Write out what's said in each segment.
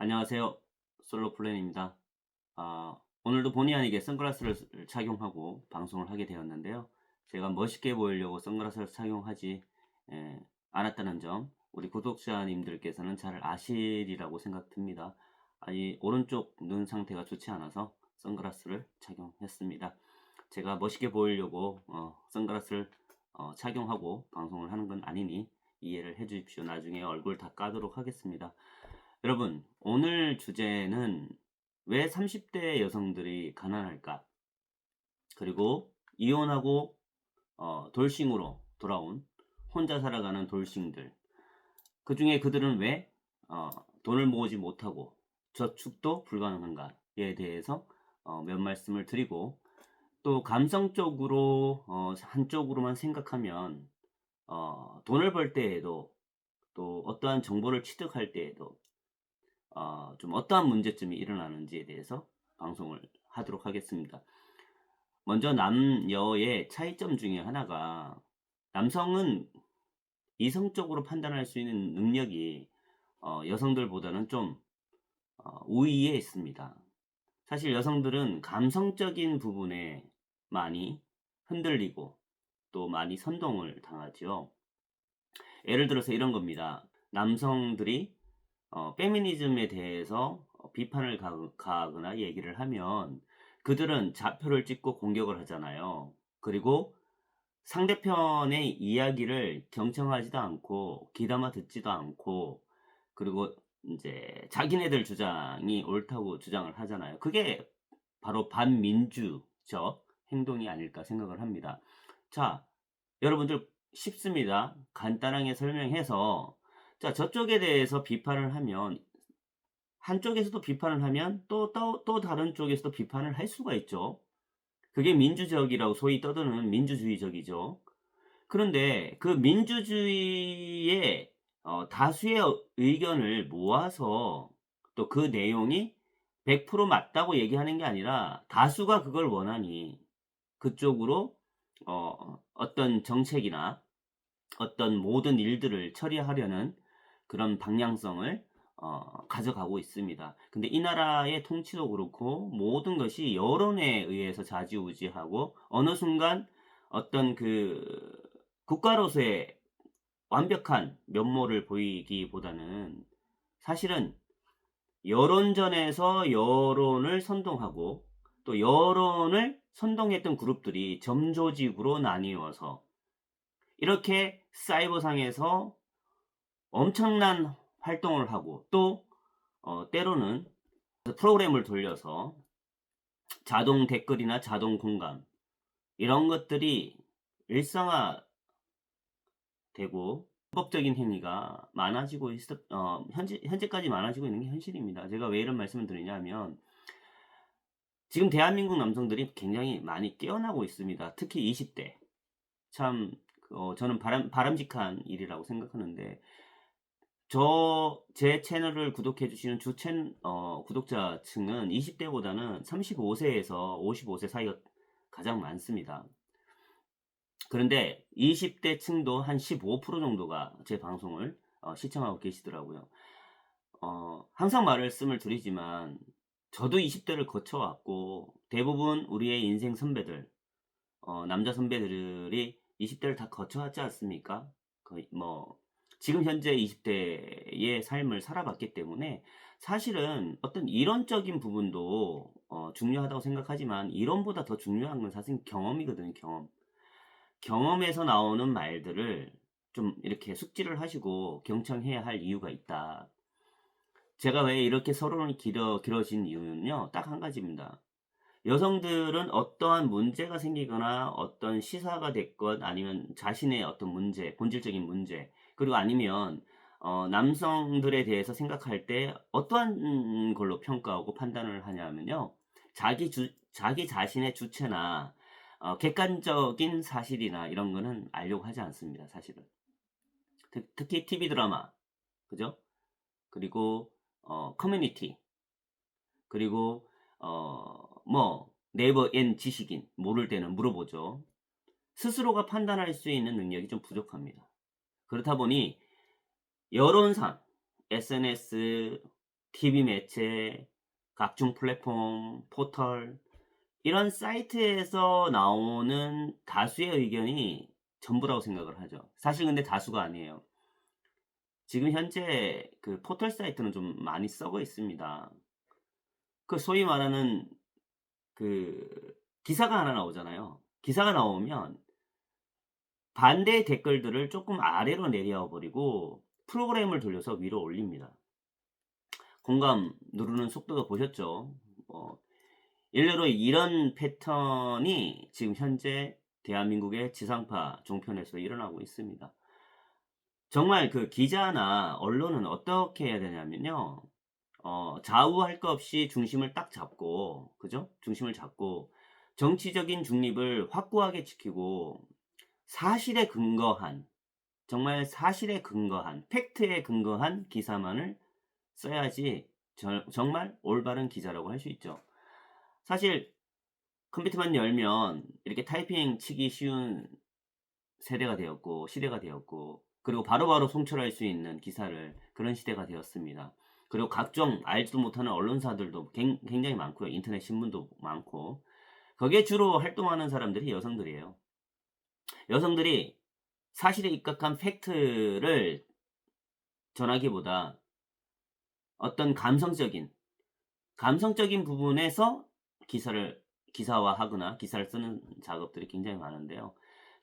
안녕하세요. 솔로 플랜입니다. 오늘도 본의 아니게 선글라스를 착용하고 방송을 하게 되었는데요. 제가 멋있게 보이려고 선글라스를 착용하지 에, 않았다는 점 우리 구독자님들께서는 잘 아시리라고 생각됩니다. 이 오른쪽 눈 상태가 좋지 않아서 선글라스를 착용했습니다. 제가 멋있게 보이려고 선글라스를 착용하고 방송을 하는 건 아니니 이해를 해 주십시오. 나중에 얼굴 다 까도록 하겠습니다. 여러분, 오늘 주제는 왜 30대 여성들이 가난할까? 그리고 이혼하고 돌싱으로 돌아온 혼자 살아가는 돌싱들. 그 중에 그들은 왜 어, 돈을 모으지 못하고 저축도 불가능한가에 대해서 몇 말씀을 드리고, 또 감성적으로 한쪽으로만 생각하면 돈을 벌 때에도, 또 어떠한 정보를 취득할 때에도 좀 어떠한 문제점이 일어나는지에 대해서 방송을 하도록 하겠습니다. 먼저 남녀의 차이점 중에 하나가, 남성은 이성적으로 판단할 수 있는 능력이 여성들보다는 좀 우위에 있습니다. 사실 여성들은 감성적인 부분에 많이 흔들리고 또 많이 선동을 당하죠. 예를 들어서 이런 겁니다. 남성들이 페미니즘에 대해서 비판을 가하거나 얘기를 하면 그들은 좌표를 찍고 공격을 하잖아요. 그리고 상대편의 이야기를 경청하지도 않고 귀담아 듣지도 않고, 그리고 이제 자기네들 주장이 옳다고 주장을 하잖아요. 그게 바로 반민주적 행동이 아닐까 생각을 합니다. 자, 여러분들 쉽습니다. 간단하게 설명해서, 자, 저쪽에 대해서 비판을 하면, 한쪽에서도 비판을 하면 또 다른 쪽에서도 비판을 할 수가 있죠. 그게 민주적이라고 소위 떠드는 민주주의적이죠. 그런데 그 민주주의의 다수의 의견을 모아서 또 그 내용이 100% 맞다고 얘기하는 게 아니라, 다수가 그걸 원하니 그쪽으로 어떤 정책이나 어떤 모든 일들을 처리하려는 그런 방향성을 가져가고 있습니다. 근데 이 나라의 통치도 그렇고 모든 것이 여론에 의해서 좌지우지하고, 어느 순간 어떤 그 국가로서의 완벽한 면모를 보이기보다는 사실은 여론전에서 여론을 선동하고, 또 여론을 선동했던 그룹들이 점조직으로 나뉘어서 이렇게 사이버상에서 엄청난 활동을 하고, 또 때로는 프로그램을 돌려서 자동 댓글이나 자동 공감, 이런 것들이 일상화되고 불법적인 행위가 많아지고 현재까지 많아지고 있는 게 현실입니다. 제가 왜 이런 말씀을 드리냐면, 지금 대한민국 남성들이 굉장히 많이 깨어나고 있습니다. 특히 20대. 참 저는 바람직한 일이라고 생각하는데, 제 채널을 구독해 주시는 구독자층은 20대보다는 35세에서 55세 사이가 가장 많습니다. 그런데 20대 층도 한 15% 정도가 제 방송을 시청하고 계시더라고요. 항상 말씀을 드리지만, 저도 20대를 거쳐왔고, 대부분 우리의 인생 선배들, 남자 선배들이 20대를 다 거쳐왔지 않습니까? 거의 지금 현재 20대의 삶을 살아봤기 때문에, 사실은 어떤 이론적인 부분도 중요하다고 생각하지만, 이론보다 더 중요한 건 사실 경험이거든요. 경험에서 나오는 말들을 좀 이렇게 숙지를 하시고 경청해야 할 이유가 있다. 제가 왜 이렇게 서론이 길어진 이유는요, 딱 한 가지입니다. 여성들은 어떠한 문제가 생기거나 어떤 시사가 됐건, 아니면 자신의 어떤 문제, 본질적인 문제, 그리고 아니면 남성들에 대해서 생각할 때 어떠한 걸로 평가하고 판단을 하냐면요, 자기 자신의 주체나 객관적인 사실이나 이런 거는 알려고 하지 않습니다, 사실은. 특히 TV 드라마, 그죠? 그리고 커뮤니티, 그리고 네이버 엔 지식인, 모를 때는 물어보죠. 스스로가 판단할 수 있는 능력이 좀 부족합니다. 그렇다 보니 여론상, SNS, TV 매체, 각종 플랫폼, 포털 이런 사이트에서 나오는 다수의 의견이 전부라고 생각을 하죠. 사실 근데 다수가 아니에요. 지금 현재 그 포털 사이트는 좀 많이 썩어 있습니다. 그 소위 말하는 그 기사가 하나 나오잖아요. 기사가 나오면 반대 댓글들을 조금 아래로 내려 버리고 프로그램을 돌려서 위로 올립니다. 공감 누르는 속도도 보셨죠? 일례로 이런 패턴이 지금 현재 대한민국의 지상파 종편에서 일어나고 있습니다. 정말 그 기자나 언론은 어떻게 해야 되냐면요. 좌우할 것 없이 중심을 딱 잡고, 그죠? 중심을 잡고, 정치적인 중립을 확고하게 지키고, 사실에 근거한, 정말 사실에 근거한, 팩트에 근거한 기사만을 써야지 정말 올바른 기자라고 할 수 있죠. 사실 컴퓨터만 열면 이렇게 타이핑 치기 쉬운 세대가 되었고 시대가 되었고 그리고 바로바로 송출할 수 있는 기사를 그런 시대가 되었습니다. 그리고 각종 알지도 못하는 언론사들도 굉장히 많고요. 인터넷 신문도 많고 거기에 주로 활동하는 사람들이 여성들이에요. 여성들이 사실에 입각한 팩트를 전하기보다 어떤 감성적인 부분에서 기사화하거나 기사를 쓰는 작업들이 굉장히 많은데요.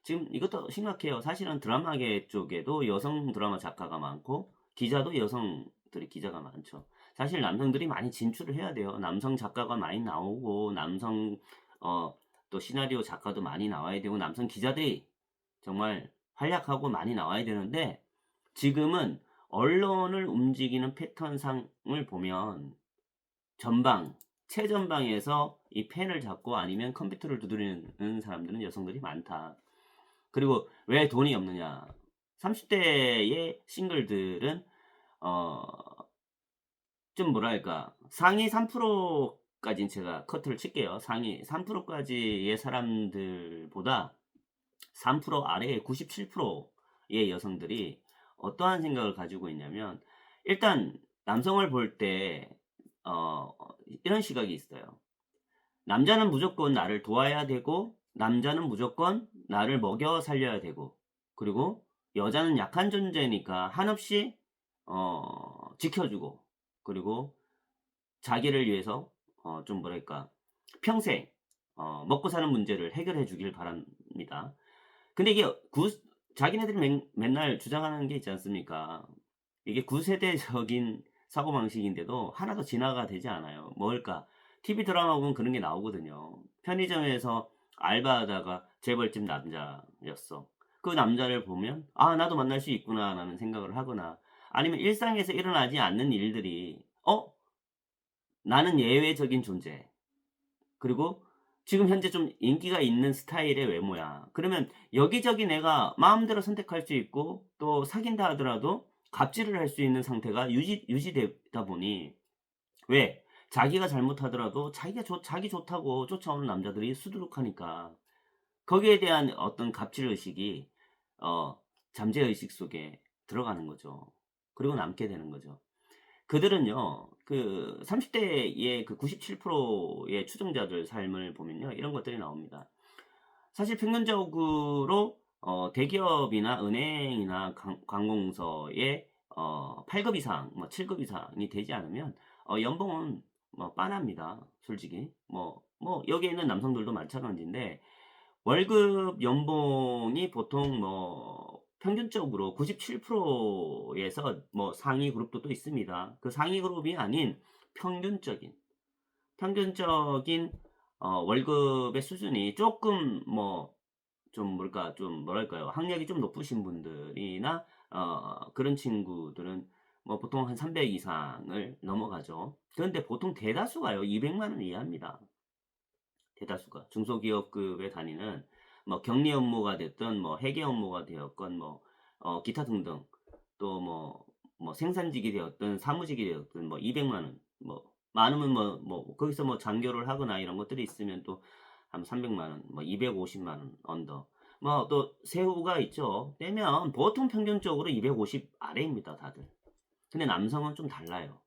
지금 이것도 심각해요. 사실은 드라마계 쪽에도 여성 드라마 작가가 많고 기자도 여성들이 기자가 많죠. 사실 남성들이 많이 진출을 해야 돼요. 남성 작가가 많이 나오고 남성 어, 또 시나리오 작가도 많이 나와야 되고 남성 기자들이 정말 활약하고 많이 나와야 되는데 지금은 언론을 움직이는 패턴상을 보면 전방, 최전방에서 이 펜을 잡고 아니면 컴퓨터를 두드리는 사람들은 여성들이 많다. 그리고 왜 돈이 없느냐? 30대의 싱글들은 어, 좀 뭐랄까 상위 3%까지는 제가 커트를 칠게요. 상위 3%까지의 사람들보다 3% 아래의 97%의 여성들이 어떠한 생각을 가지고 있냐면 일단 남성을 볼 때 이런 시각이 있어요. 남자는 무조건 나를 도와야 되고 남자는 무조건 나를 먹여 살려야 되고 그리고 여자는 약한 존재니까 한없이 지켜주고 그리고 자기를 위해서 좀 뭐랄까 평생 먹고 사는 문제를 해결해 주길 바랍니다. 근데 이게 자기네들이 맨날 주장하는 게 있지 않습니까? 이게 구세대적인 사고방식인데도 하나도 진화가 되지 않아요. 뭘까? TV 드라마 보면 그런 게 나오거든요. 편의점에서 알바하다가 재벌집 남자였어. 그 남자를 보면 아 나도 만날 수 있구나라는 생각을 하거나 아니면 일상에서 일어나지 않는 일들이 나는 예외적인 존재. 그리고 지금 현재 좀 인기가 있는 스타일의 외모야. 그러면 여기저기 내가 마음대로 선택할 수 있고 또 사귄다 하더라도 갑질을 할 수 있는 상태가 유지되다 보니 왜? 자기가 잘못하더라도 자기 좋다고 쫓아오는 남자들이 수두룩하니까 거기에 대한 어떤 갑질 의식이 어 잠재 의식 속에 들어가는 거죠. 그리고 남게 되는 거죠. 그들은요. 그 30 대의 그 97%의 추종자들 삶을 보면요. 이런 것들이 나옵니다. 사실 평균적으로 대기업이나 은행이나 관공서에 8급 이상, 뭐 7급 이상이 되지 않으면 연봉은 뭐 빤합니다. 솔직히. 여기에 있는 남성들도 마찬가지인데 월급 연봉이 보통 평균적으로 97%에서 상위 그룹도 또 있습니다. 그 상위 그룹이 아닌 평균적인 평균적인 월급의 수준이 조금 좀 뭘까 좀 뭐랄까요 학력이 좀 높으신 분들이나 그런 친구들은 보통 한 300 이상을 넘어가죠. 그런데 보통 대다수가요 200만 원 이하입니다. 대다수가 중소기업급에 다니는 격리 업무가 됐든 회계 업무가 되었건 기타 등등 또 생산직이 되었든 사무직이 되었든 200만 원 많으면 거기서 장교를 하거나 이런 것들이 있으면 또 한 300만 원 250만 원 언더 또 세후가 있죠. 떼면 보통 평균적으로 250 아래입니다 다들. 근데 남성은 좀 달라요.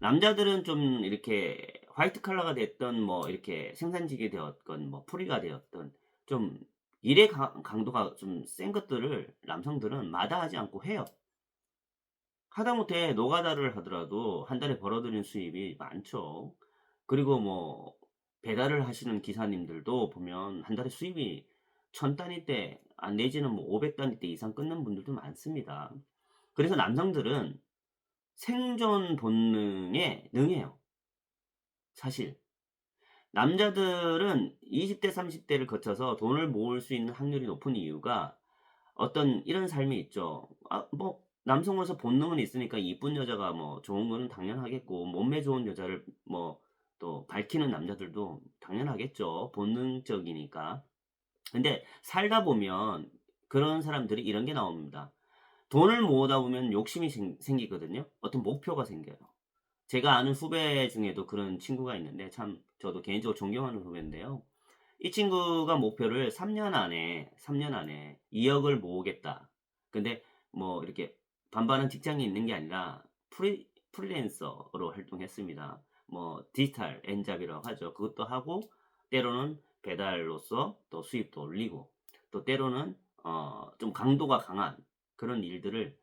남자들은 좀 이렇게 화이트 칼라가 됐든 뭐 이렇게 생산직이 되었건 뭐 프리가 되었든 좀 일의 강도가 좀 센 것들을 남성들은 마다하지 않고 해요. 하다못해 노가다를 하더라도 한 달에 벌어들이는 수입이 많죠. 그리고 뭐 배달을 하시는 기사님들도 보면 한 달에 수입이 1000 단위대 내지는 뭐 500 단위대 이상 끊는 분들도 많습니다. 그래서 남성들은 생존 본능에 능해요. 사실. 남자들은 20대 30 대를 거쳐서 돈을 모을 수 있는 확률이 높은 이유가 어떤 이런 삶이 있죠. 뭐 남성으로서 본능은 있으니까 이쁜 여자가 뭐 좋은 거는 당연하겠고 몸매 좋은 여자를 뭐 또 밝히는 남자들도 당연하겠죠. 본능적이니까. 근데 살다 보면 그런 사람들이 이런 게 나옵니다. 돈을 모으다 보면 욕심이 생기거든요. 어떤 목표가 생겨요. 제가 아는 후배 중에도 그런 친구가 있는데 참 저도 개인적으로 존경하는 후배인데요. 이 친구가 목표를 3년 안에 2억을 모으겠다. 근데 뭐 이렇게 반반은 직장이 있는 게 아니라 프리랜서로 활동했습니다. 뭐 디지털 엔잡이라고 하죠. 그것도 하고 때로는 배달로서 또 수입도 올리고 또 때로는 좀 강도가 강한 그런 일들을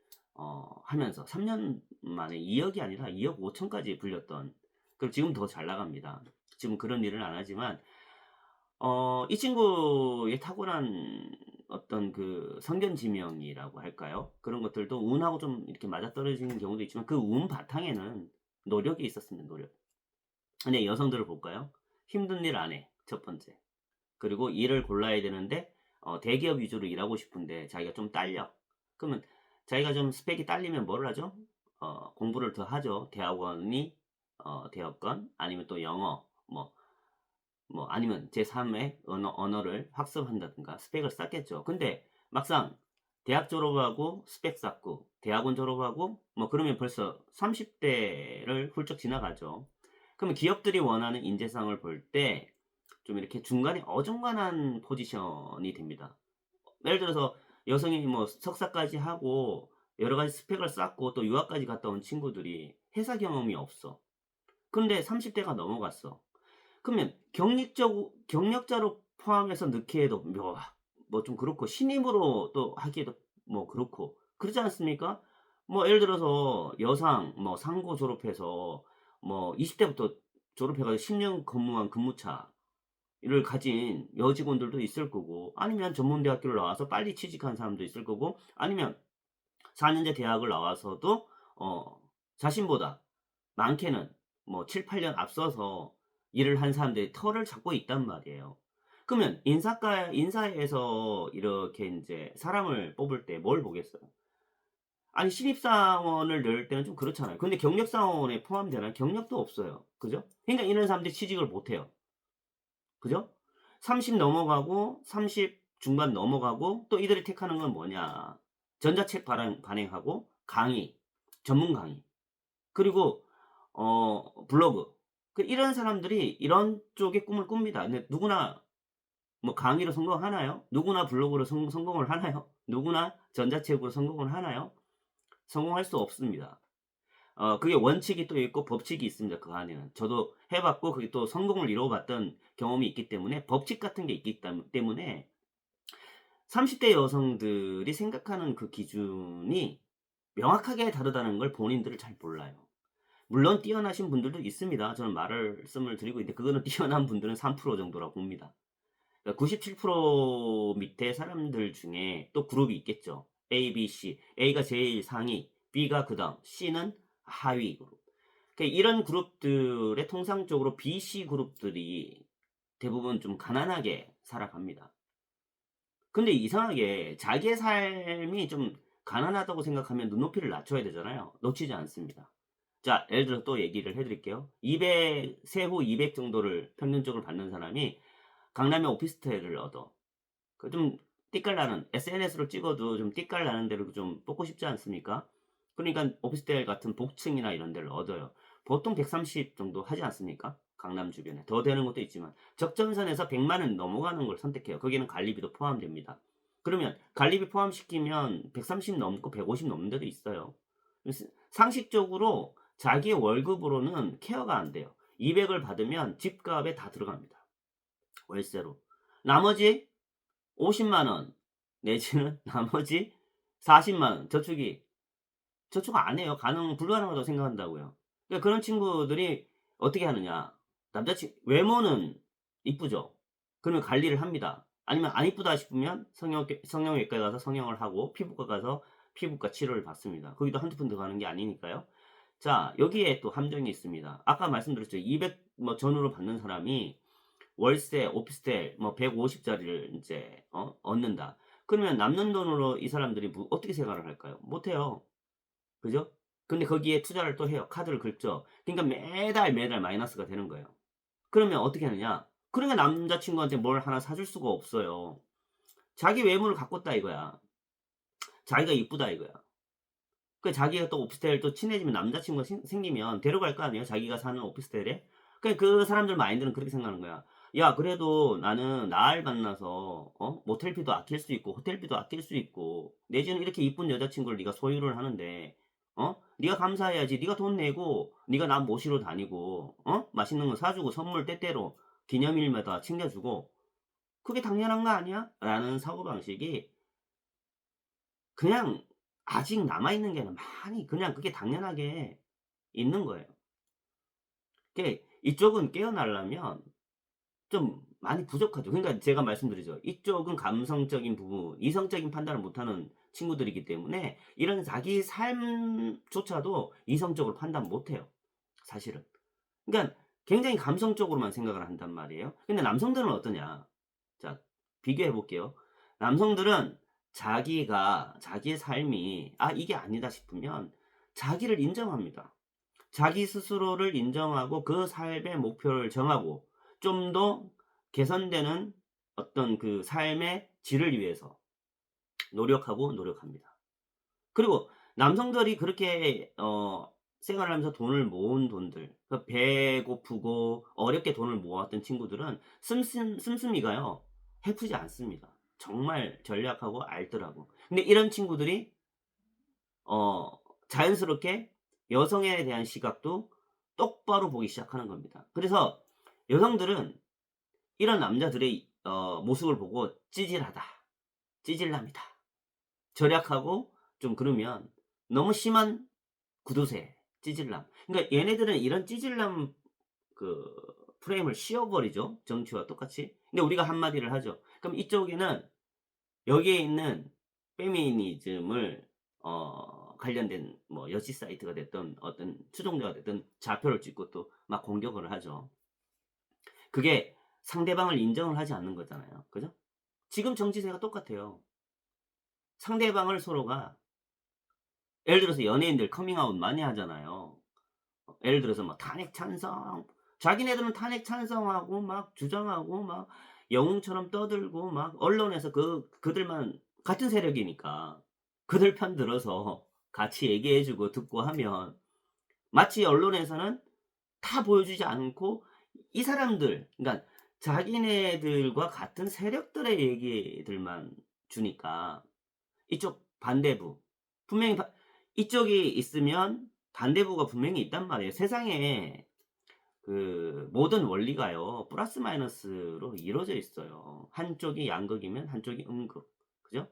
하면서 3년 만에 2억이 아니라 2억 5천까지 불렸던, 그리고 지금 더 잘 나갑니다. 지금 그런 일은 안 하지만 이 친구의 타고난 어떤 그 성견지명이라고 할까요? 그런 것들도 운하고 좀 이렇게 맞아떨어지는 경우도 있지만 그 운 바탕에는 노력이 있었습니다. 노력. 근데 여성들을 볼까요? 힘든 일 안 해. 첫 번째. 그리고 일을 골라야 되는데 대기업 위주로 일하고 싶은데 자기가 좀 딸려. 그러면 자기가 좀 스펙이 딸리면 뭘 하죠? 공부를 더 하죠. 대학원이 되었건 아니면 또 영어 뭐 아니면 제3의 언어를 학습한다든가 스펙을 쌓겠죠. 근데 막상 대학 졸업하고 스펙 쌓고 대학원 졸업하고 뭐 그러면 벌써 30대를 훌쩍 지나가죠. 그러면 기업들이 원하는 인재상을 볼 때 좀 이렇게 중간에 어중간한 포지션이 됩니다. 예를 들어서 여성이 뭐 석사까지 하고 여러 가지 스펙을 쌓고 또 유학까지 갔다 온 친구들이 회사 경험이 없어. 근데 30대가 넘어갔어. 그러면 경력자로 포함해서 넣기에도 뭐 좀 그렇고 신임으로 또 하기에도 뭐 그렇고 그렇지 않습니까? 뭐 예를 들어서 여상 뭐 상고 졸업해서 뭐 20 대부터 졸업해 가지고 10년 근무한 근무차를 가진 여직원들도 있을 거고 아니면 전문대학교를 나와서 빨리 취직한 사람도 있을 거고 아니면 4 년제 대학을 나와서도 자신보다 많게는 뭐 7-8년 앞서서 일을 한 사람들이 터를 잡고 있단 말이에요. 그러면 인사에서 이렇게 인제 사람을 뽑을 때 뭘 보겠어요? 아니 신입사원을 넣을 때는 좀 그렇잖아요. 근데 경력사원에 포함되나요? 경력도 없어요. 그죠? 그러니까 이런 사람들이 취직을 못 해요. 그죠? 30 넘어가고 30 중반 넘어가고 또 이들이 택하는 건 뭐냐? 전자책 발행하고 강의, 전문 강의. 그리고 블로그. 이런 사람들이 이런 쪽의 꿈을 꿉니다. 근데 누구나 뭐 강의로 성공하나요? 누구나 블로그로 성공을 하나요? 누구나 전자책으로 성공을 하나요? 성공할 수 없습니다. 그게 원칙이 또 있고 법칙이 있습니다. 그 안에는. 저도 해 봤고 그게 또 성공을 이루어 봤던 경험이 있기 때문에 법칙 같은 게 있기 때문에 30대 여성들이 생각하는 그 기준이 명확하게 다르다는 걸 본인들을 잘 몰라요. 물론 뛰어나신 분들도 있습니다. 저는 말씀을 드리고 있는데 그거는 뛰어난 분들은 3% 정도라고 봅니다. 그러니까 97% 밑에 사람들 중에 또 그룹이 있겠죠. A, B, C. A가 제일 상위, B가 그다음, C는 하위 그룹. 그러니까 이런 그룹들의 통상적으로 B, C 그룹들이 대부분 좀 가난하게 살아갑니다. 근데 이상하게 자기의 삶이 좀 가난하다고 생각하면 눈높이를 낮춰야 되잖아요. 놓치지 않습니다. 자, 예를 들어서 또 얘기를 해 드릴게요. 200 세후 200 정도를 평균적으로 받는 사람이 강남에 오피스텔을 얻어. 그 좀 띠깔나는 SNS로 찍어도 좀 띠깔나는 데를 좀 뽑고 싶지 않습니까? 그러니까 오피스텔 같은 복층이나 이런 데를 얻어요. 보통 130 정도 하지 않습니까? 강남 주변에. 더 되는 것도 있지만 적정선에서 100만 원 넘어가는 걸 선택해요. 거기는 관리비도 포함됩니다. 그러면 관리비 포함시키면 130 넘고 150 넘는 데도 있어요. 상식적으로 자기 월급으로는 케어가 안 돼요. 200을 받으면 집값에 다 들어갑니다, 월세로. 나머지 50만 원 내지는 나머지 40만 원 저축 안 해요. 불가능하다고 생각한다고요. 그러니까 그런 친구들이 어떻게 하느냐. 외모는 이쁘죠. 그러면 관리를 합니다. 아니면 안 이쁘다 싶으면 성형외과에 가서 성형을 하고 피부과 가서 피부과 치료를 받습니다. 거기도 한두 푼 더 가는 게 아니니까요. 자, 여기에 또 함정이 있습니다. 아까 말씀드렸죠. 200 뭐 전후로 받는 사람이 월세, 오피스텔 뭐 150 짜리를 인제 얻는다. 그러면 남는 돈으로 이 사람들이 어떻게 생활을 할까요? 못 해요. 그죠? 근데 거기에 투자를 또 해요. 카드를 긁죠. 그러니까 매달 마이너스가 되는 거예요. 그러면 어떻게 하느냐? 그러니까 남자친구한테 뭘 하나 사줄 수가 없어요. 자기 외모를 갖고 있다 이거야. 자기가 이쁘다 이거야. 자기가 또 오피스텔 또 친해지면 남자친구가 생기면 데려갈 거 아니에요, 자기가 사는 오피스텔에. 그 사람들 마인드는 그렇게 생각하는 거야. 야, 그래도 나는 나을 만나서 모텔비도 아낄 수 있고 호텔비도 아낄 수 있고 내지는 이렇게 이쁜 여자친구를 네가 소유를 하는데 네가 감사해야지. 네가 돈 내고 네가 나 모시러 다니고 맛있는 거 사주고 선물 때때로 기념일마다 챙겨주고 그게 당연한 거 아니야? 라는 사고방식이 그냥 아직 남아있는 게 많이 그냥 그게 당연하게 있는 거예요. 이쪽은 깨어나려면 좀 많이 부족하죠. 그러니까 제가 말씀드리죠. 이쪽은 감성적인 부분, 이성적인 판단을 못하는 친구들이기 때문에 이런 자기 삶조차도 이성적으로 판단 못해요, 사실은. 그러니까 굉장히 감성적으로만 생각을 한단 말이에요. 근데 남성들은 어떠냐? 자, 비교해 볼게요. 남성들은 자기의 삶이 이게 아니다 싶으면 자기를 인정합니다. 자기 스스로를 인정하고 그 삶의 목표를 정하고 좀 더 개선되는 어떤 그 삶의 질을 위해서 노력합니다. 그리고 남성들이 그렇게 생활을 하면서 돈을 모은 돈들, 배고프고 어렵게 돈을 모았던 친구들은 씀씀이가요 해프지 않습니다. 정말 전략하고 알뜰하고. 근데 이런 친구들이 어 자연스럽게 여성에 대한 시각도 똑바로 보기 시작하는 겁니다. 그래서 여성들은 이런 남자들의 모습을 보고 찌질하다, 찌질남이다, 절약하고 좀 그러면 너무 심한 구두쇠, 찌질남. 그러니까 얘네들은 이런 찌질남 그 프레임을 씌워버리죠, 정치와 똑같이. 근데 우리가 한마디를 하죠. 그럼 이쪽에는 여기에 있는 페미니즘을 관련된 뭐 여시 사이트가 됐든 어떤 추종자가 됐든 좌표를 찍고 또 막 공격을 하죠. 그게 상대방을 인정을 하지 않는 거잖아요. 그죠? 지금 정치세가 똑같아요. 상대방을 서로가 예를 들어서 연예인들 커밍아웃 많이 하잖아요. 예를 들어서 뭐 탄핵 찬성, 자기네들은 탄핵 찬성하고 막 주장하고 막 영웅처럼 떠들고 막 언론에서 그들만 같은 세력이니까 그들 편 들어서 같이 얘기해 주고 듣고 하면 마치 언론에서는 다 보여주지 않고 이 사람들, 그러니까 자기네들과 같은 세력들의 얘기들만 주니까 이쪽 반대부 분명히 이쪽이 있으면 반대부가 분명히 있단 말이에요. 세상에 그 모든 원리가요 플러스 마이너스로 이루어져 있어요. 한쪽이 양극이면 한쪽이 음극, 그죠?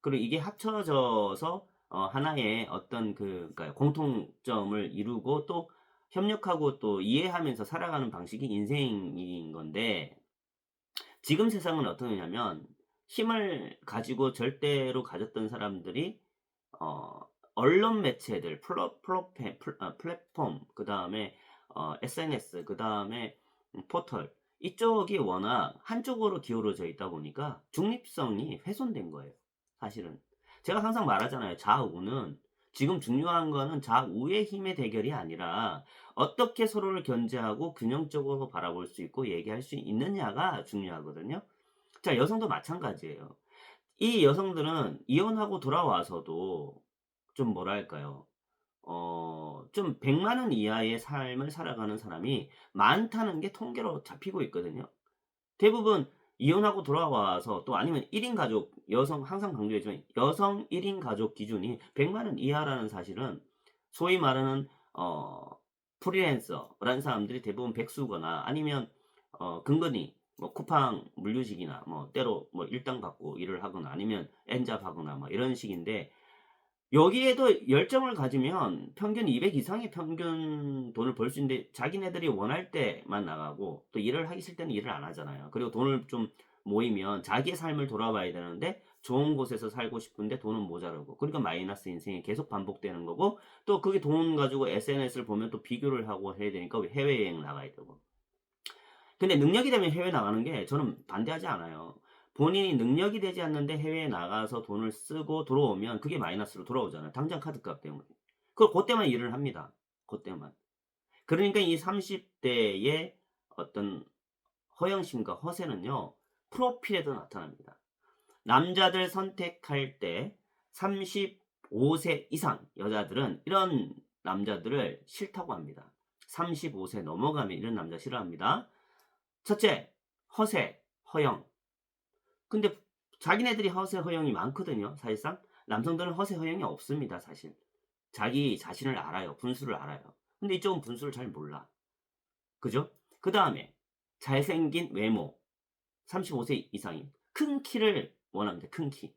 그리고 이게 합쳐져서 하나의 어떤 그러니까 공통점을 이루고 또 협력하고 또 이해하면서 살아가는 방식이 인생인 건데 지금 세상은 어떠냐면 힘을 가지고 절대로 가졌던 사람들이 어 언론 매체들 플랫폼 그다음에 SNS 그다음에 포털 이쪽이 워낙 한쪽으로 기울어져 있다 보니까 중립성이 훼손된 거예요, 사실은. 제가 항상 말하잖아요. 좌우는 지금 중요한 거는 좌우의 힘의 대결이 아니라 어떻게 서로를 견제하고 균형적으로 바라볼 수 있고 얘기할 수 있느냐가 중요하거든요. 자, 여성도 마찬가지예요. 이 여성들은 이혼하고 돌아와서도 좀 뭐랄까요? 좀 100만 원 이하의 삶을 살아가는 사람이 많다는 게 통계로 잡히고 있거든요. 대부분 이혼하고 돌아와서 또 아니면 1인 가족, 여성 항상 강조했지만 여성 1인 가족 기준이 100만 원 이하라는 사실은 소위 말하는 어 프리랜서라는 사람들이 대부분 백수거나 아니면 근근히 뭐 쿠팡 물류직이나 뭐 때로 뭐 일당 받고 일을 하거나 아니면 엔잡하거나 뭐 이런 식인데, 여기에도 열정을 가지면 평균 200 이상의 평균 돈을 벌 수 있는데, 자기네들이 원할 때만 나가고 또 일을 하기 싫을 때는 일을 안 하잖아요. 그리고 돈을 좀 모이면 자기의 삶을 돌아봐야 되는데 좋은 곳에서 살고 싶은데 돈은 모자라고, 그러니까 마이너스 인생이 계속 반복되는 거고, 또 그게 돈 가지고 SNS를 보면 또 비교를 하고 해야 되니까 해외여행 나가야 되고. 근데 능력이 되면 해외 나가는 게 저는 반대하지 않아요. 본인이 능력이 되지 않는데 해외에 나가서 돈을 쓰고 들어오면 그게 마이너스로 돌아오잖아요. 당장 카드값 때문에. 그때만 일을 합니다. 그때만. 그러니까 이 30대의 어떤 허영심과 허세는요, 프로필에도 나타납니다. 남자들 선택할 때 35세 이상 여자들은 이런 남자들을 싫다고 합니다. 35세 넘어가면 이런 남자 싫어합니다. 첫째, 허세, 허영. 근데 자기네들이 허세, 허영이 많거든요, 사실상. 남성들은 허세, 허영이 없습니다, 사실. 자기 자신을 알아요. 분수를 알아요. 근데 이쪽은 분수를 잘 몰라. 그죠? 그 다음에, 잘생긴 외모. 35세 이상이. 큰 키를 원합니다, 큰 키.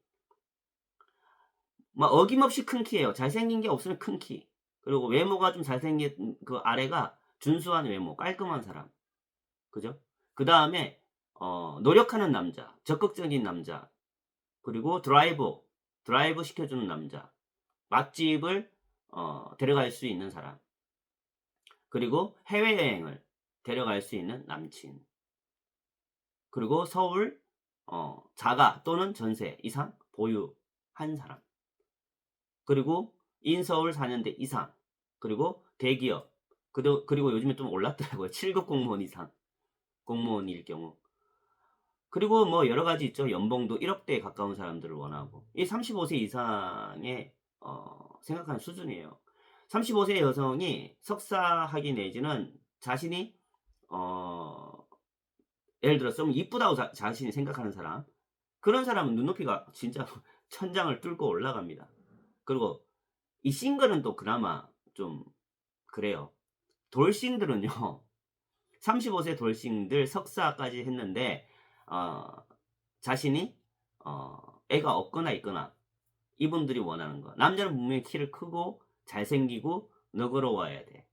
막 어김없이 큰 키예요. 잘생긴 게 없으면 큰 키. 그리고 외모가 좀 잘생긴 그 아래가 준수한 외모, 깔끔한 사람. 그죠? 그 다음에 노력하는 남자, 적극적인 남자, 그리고 드라이브 시켜주는 남자, 맛집을 데려갈 수 있는 사람, 그리고 해외여행을 데려갈 수 있는 남친, 그리고 서울 자가 또는 전세 이상 보유한 사람, 그리고 인서울 4년대 이상, 그리고 대기업, 그리고 요즘에 좀 올랐더라고요. 7급 공무원 이상, 공무원일 경우. 그리고 뭐 여러 가지 있죠. 연봉도 1억대에 가까운 사람들을 원하고. 이 35세 이상의 생각하는 수준이에요. 35세 여성이 석사학위 내지는 자신이 어 예를 들어서 좀 이쁘다고 자신이 생각하는 사람, 그런 사람은 눈높이가 진짜 천장을 뚫고 올라갑니다. 그리고 이 싱글은 또 그나마 좀 그래요. 돌싱들은요. 35세 돌싱들 석사까지 했는데 어 자신이 애가 없거나 있거나, 이분들이 원하는 거. 남자는 분명히 키를 크고 잘생기고 너그러워야 돼.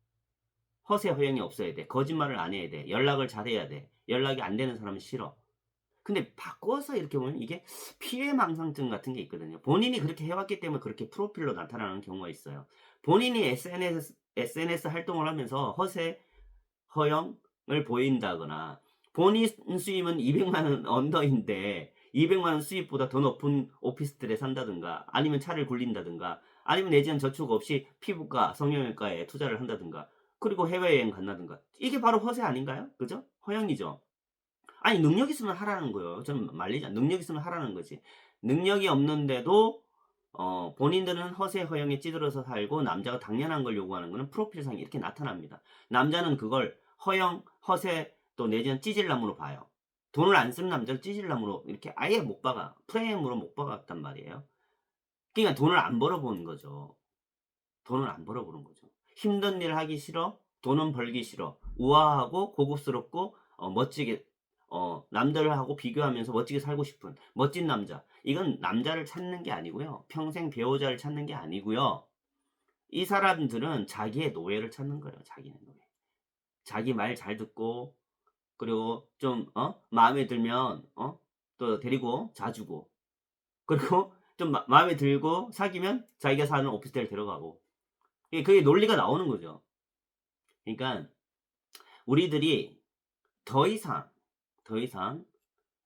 허세 허영이 없어야 돼. 거짓말을 안 해야 돼. 연락을 잘해야 돼. 연락이 안 되는 사람은 싫어. 근데 바꿔서 이렇게 보면 이게 피해망상증 같은 게 있거든요. 본인이 그렇게 해왔기 때문에 그렇게 프로필로 나타나는 경우가 있어요. 본인이 SNS 활동을 하면서 허세, 허영을 보인다거나, 본인 수입은 200만 원 언더인데 200만 원 수입보다 더 높은 오피스텔에 산다든가, 아니면 차를 굴린다든가, 아니면 내지는 저축 없이 피부과, 성형외과에 투자를 한다든가, 그리고 해외여행 간다든가, 이게 바로 허세 아닌가요? 그죠? 허영이죠. 아니, 능력 있으면 하라는 거예요. 저는 말리자. 능력 있으면 하라는 거지. 능력이 없는데도 본인들은 허세 허영에 찌들어서 살고 남자가 당연한 걸 요구하는 거는 프로필상에 이렇게 나타납니다. 남자는 그걸 허영, 허세, 또 내지는 찌질남으로 봐요. 돈을 안 쓰는 남자를 찌질남으로 이렇게 아예 못 박아. 프레임으로 못 박았단 말이에요. 그러니까 돈을 안 벌어보는 거죠. 돈을 안 벌어보는 거죠. 힘든 일 하기 싫어. 돈은 벌기 싫어. 우아하고 고급스럽고 멋지게 남들하고 비교하면서 멋지게 살고 싶은 멋진 남자. 이건 남자를 찾는 게 아니고요. 평생 배우자를 찾는 게 아니고요. 이 사람들은 자기의 노예를 찾는 거예요. 자기의 노예. 자기 말 잘 듣고, 그리고 좀 마음에 들면 또 데리고 자주고, 그리고 좀 마음에 들고 사귀면 자기가 사는 오피스텔 데려가고. 그게 논리가 나오는 거죠. 그러니까 우리들이 더 이상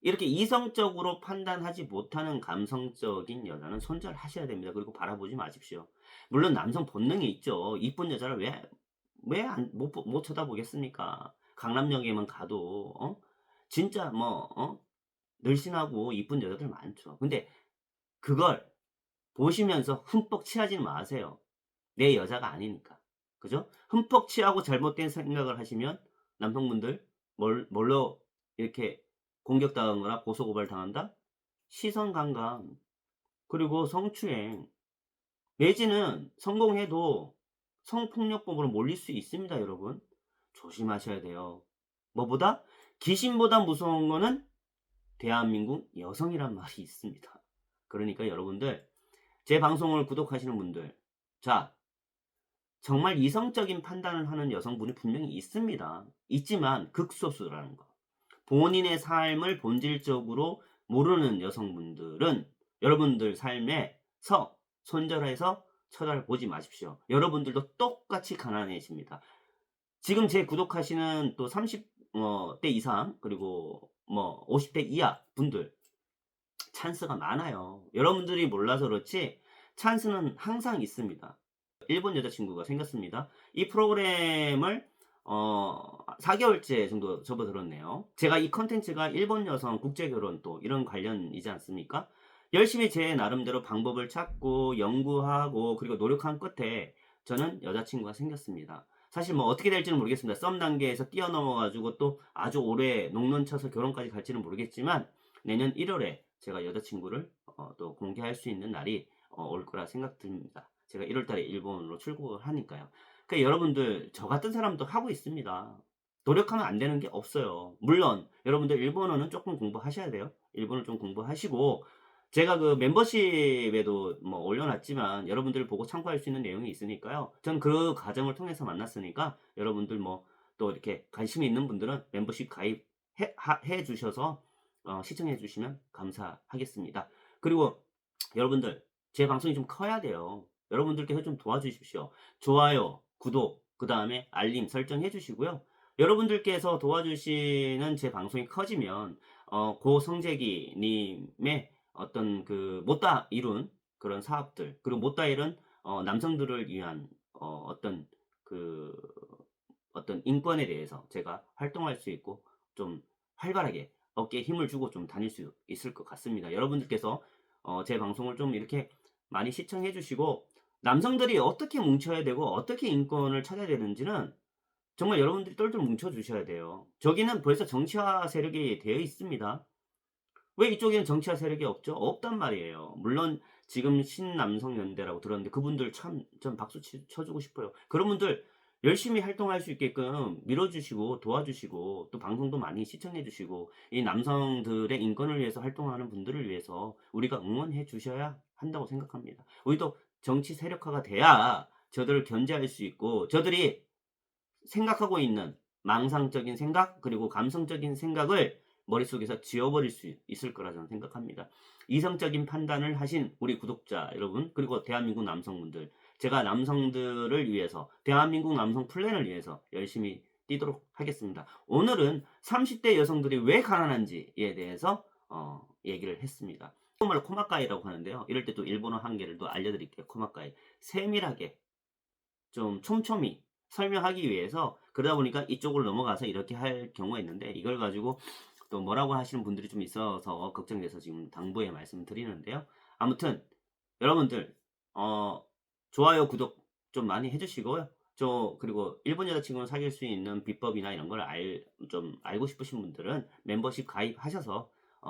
이렇게 이성적으로 판단하지 못하는 감성적인 여자는 손절하셔야 됩니다. 그리고 바라보지 마십시오. 물론 남성 본능이 있죠. 이쁜 여자를 못 쳐다보겠습니까? 강남역에만 가도 진짜 뭐 늘씬하고 이쁜 여자들 많죠. 근데 그걸 보시면서 흠뻑 취하지는 마세요. 내 여자가 아니니까. 그죠? 흠뻑 취하고 잘못된 생각을 하시면 남성분들 뭘로 이렇게 공격당하거나 고소고발 당한다? 시선 강간, 그리고 성추행, 내지는 성공해도 성폭력법으로 몰릴 수 있습니다, 여러분. 조심하셔야 돼요. 뭐보다 귀신보다 무서운 거는 대한민국 여성이란 말이 있습니다. 그러니까 여러분들 제 방송을 구독하시는 분들, 자, 정말 이성적인 판단을 하는 여성분이 분명히 있습니다. 있지만 극소수라는 거. 본인의 삶을 본질적으로 모르는 여성분들은 여러분들 삶에서 손절해서 쳐다보지 마십시오. 여러분들도 똑같이 가난해집니다. 지금 제 구독하시는 또 30대 이상 그리고 뭐 50대 이하 분들 찬스가 많아요. 여러분들이 몰라서 그렇지 찬스는 항상 있습니다. 일본 여자친구가 생겼습니다. 이 프로그램을 4개월째 정도 접어들었네요. 제가 이 컨텐츠가 일본 여성 국제결혼 또 이런 관련이지 않습니까? 열심히 제 나름대로 방법을 찾고 연구하고 그리고 노력한 끝에 저는 여자친구가 생겼습니다. 사실 뭐 어떻게 될지는 모르겠습니다. 썸 단계에서 뛰어넘어 가지고 또 아주 오래 녹론 쳐서 결혼까지 갈지는 모르겠지만 내년 1월에 제가 여자친구를 또 공개할 수 있는 날이 올 거라 생각됩니다. 제가 1월 달에 일본으로 출국을 하니까요. 그러니까 여러분들 저 같은 사람도 하고 있습니다. 노력하면 안 되는 게 없어요. 물론 여러분들 일본어는 조금 공부하셔야 돼요. 일본어 좀 공부하시고 제가 그 멤버십에도 뭐 올려놨지만 여러분들 보고 참고할 수 있는 내용이 있으니까요. 전 그 과정을 통해서 만났으니까 여러분들 뭐 또 이렇게 관심이 있는 분들은 멤버십 가입해 주셔서 시청해 주시면 감사하겠습니다. 그리고 여러분들 제 방송이 좀 커야 돼요. 여러분들께서 좀 도와주십시오. 좋아요, 구독, 그 다음에 알림 설정해 주시고요. 여러분들께서 도와주시는 제 방송이 커지면 고성재기 님의 어떤 그 못다 이룬 그런 사업들 그리고 못다 이룬 남성들을 위한 어떤 그 어떤 인권에 대해서 제가 활동할 수 있고 좀 활발하게 어깨에 힘을 주고 좀 다닐 수 있을 것 같습니다. 여러분들께서 제 방송을 좀 이렇게 많이 시청해 주시고 남성들이 어떻게 뭉쳐야 되고 어떻게 인권을 찾아야 되는지는 정말 여러분들이 똘똘 뭉쳐 주셔야 돼요. 저기는 벌써 정치화 세력이 되어 있습니다. 왜 이쪽에는 정치화 세력이 없죠? 없단 말이에요. 물론 지금 신남성연대라고 들었는데 그분들 참 전 박수 쳐주고 싶어요. 그런 분들 열심히 활동할 수 있게끔 밀어주시고 도와주시고 또 방송도 많이 시청해 주시고 이 남성들의 인권을 위해서 활동하는 분들을 위해서 우리가 응원해 주셔야 한다고 생각합니다. 우리도 정치 세력화가 돼야 저들을 견제할 수 있고 저들이 생각하고 있는 망상적인 생각 그리고 감성적인 생각을 머릿속에서 지워버릴 수 있을 거라 저는 생각합니다. 이성적인 판단을 하신 우리 구독자 여러분 그리고 대한민국 남성분들 제가 남성들을 위해서 대한민국 남성 플랜을 위해서 열심히 뛰도록 하겠습니다. 오늘은 30대 여성들이 왜 가난한지에 대해서 얘기를 했습니다. 한국말로 코마카이라고 하는데요. 이럴 때 또 일본어 한 개를 또 알려드릴게요. 코마카이. 세밀하게 좀 촘촘히 설명하기 위해서 그러다 보니까 이쪽으로 넘어가서 이렇게 할 경우가 있는데 이걸 가지고 또 뭐라고 하시는 분들이 좀 있어서 걱정돼서 지금 당부의 말씀을 드리는데요. 아무튼 여러분들 좋아요 구독 좀 많이 해주시고요. 저 그리고 일본 여자친구를 사귈 수 있는 비법이나 이런 걸 좀 알고 싶으신 분들은 멤버십 가입하셔서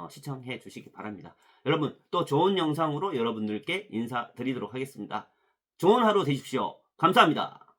시청해 주시기 바랍니다. 여러분 또 좋은 영상으로 여러분들께 인사드리도록 하겠습니다. 좋은 하루 되십시오. 감사합니다.